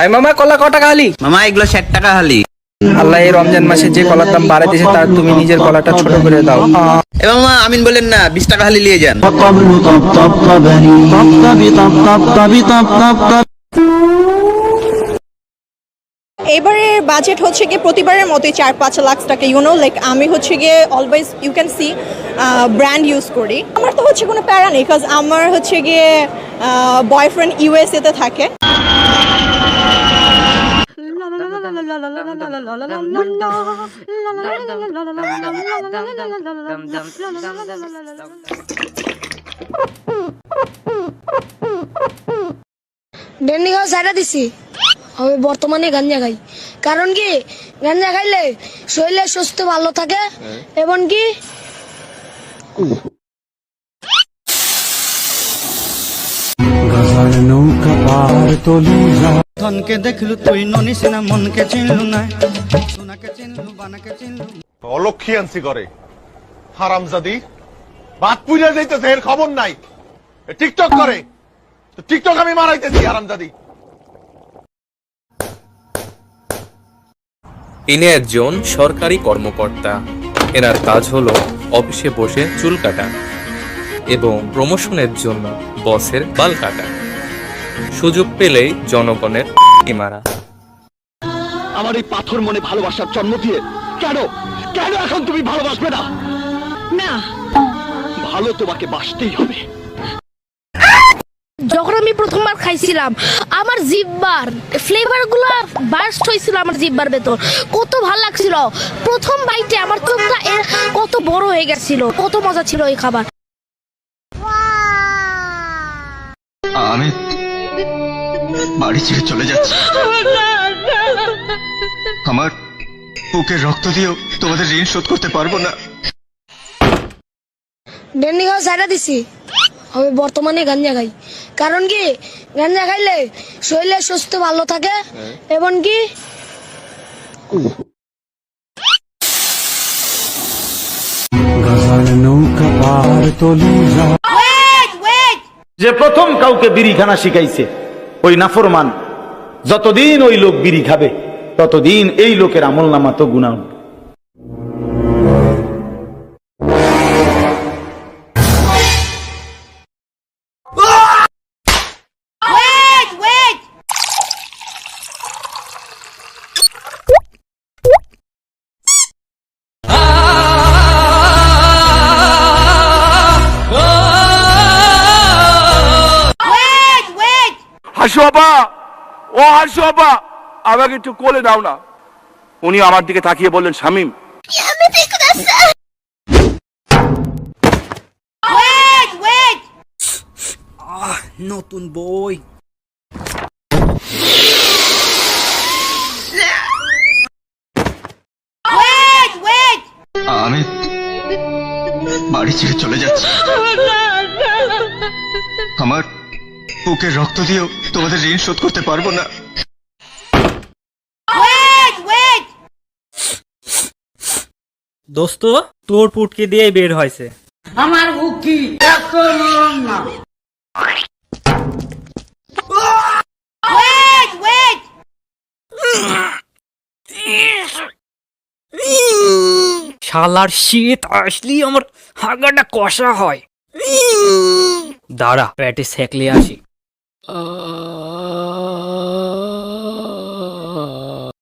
I মামা কলা ক টাকা হালি? মামা এগুলো 60 টাকা হালি। আল্লাহ এই রমজান মাসে যে কলার দাম বাড়াইতেছে তার তুমি নিজের কলাটা ছোট করে দাও। এ মামা আমিন বলেন না, 20 টাকা হালি নিয়ে যান। এবারের বাজেট হচ্ছে গিয়ে প্রতিবারের মতোই 4-5 লাখ টাকা। লাইক আমি হচ্ছে গিয়ে always you can see brand use করি। আমার তো হচ্ছে কোনো প্যারা নেই, বিকজ আমার হচ্ছে গিয়ে বয়ফ্রেন্ড ইউএসএ তে থাকে। ডেন্ডি খাওয়া ছাড়া দিছি, আমি বর্তমানে গাঞ্জা খাই। কারণ কি, গাঞ্জা খাইলে শরীরের সুস্থ ভালো থাকে এবং কি ধনকে দেখলু তুই ননিস না, মনকে চিনলু না, সোনাকে চিনলু বানাকে চিনলু। অলক্ষী আনছি করে হারামজাদি, বাত পুইরা যাইতেছে, এর খবর নাই। টিকটক করে, টিকটক আমি মারাইতেছি হারামজাদি। ইনি একজন সরকারি কর্মকর্তা। এনার কাজ হলো অফিসে বসে চুল কাটা এবং প্রমোশনের জন্য বসের বাল কাটা। সুযোগ পেলেই জনগণের মারা। আমার এই পাথর মনে ভালোবাসার জন্ম দিয়ে কেন কেন এখন তুমি ভালোবাসবে না? না, ভালো তোমাকে বাসতেই হবে। যখন আমি প্রথমবার খাইছিলাম আমার জিহ্বার ফ্লেভার গুলো বার্স্ট হয়েছিল আমার জিহ্বার ভেতর, কত ভালো লাগছিল। প্রথম বাইটে আমার চোখটা কত বড় হয়ে গেছিল, কত মজা ছিল এই খাবার। আমি বাড়ি ছেড়ে চলে যাচ্ছি। আমার বুকের রক্ত দিয়েও তোমাদের ঋণ শোধ করতে পারবো না। ডেন্ডি খাওয়া ছাড়া দিছি, আমি বর্তমানে গাঞ্জা খাই। কারণ কি, গাঞ্জা খাইলে শরীরের সুস্থ ভালো থাকে এবং কি যে প্রথম কাউকে বিড়ি খানা শিখাইছে ওই নাফরমান, যতদিন ওই লোক বিড়ি খাবে ততদিন এই লোকের আমল নামা তো গুনাহ। হাসু আপা, ও হাসু আপা, আমাকে একটু কোলে দাও না। উনি আমার দিকে তাকিয়ে বললেন, শামিম নতুন বই। আমি বাড়ি ছেড়ে চলে যাচ্ছি। আমার বুকের রক্ত দিয়েও তোমাদের ঋণ শোধ করতে পারবো না। দোস্ত, তোর পুটকে দিয়ে বের হয়েছে। আমার বুকি এত নরম না। শালার শীত আসলি আমার হাগাটা কষা হয়। দাঁড়া, পেটে সেকলে আসি।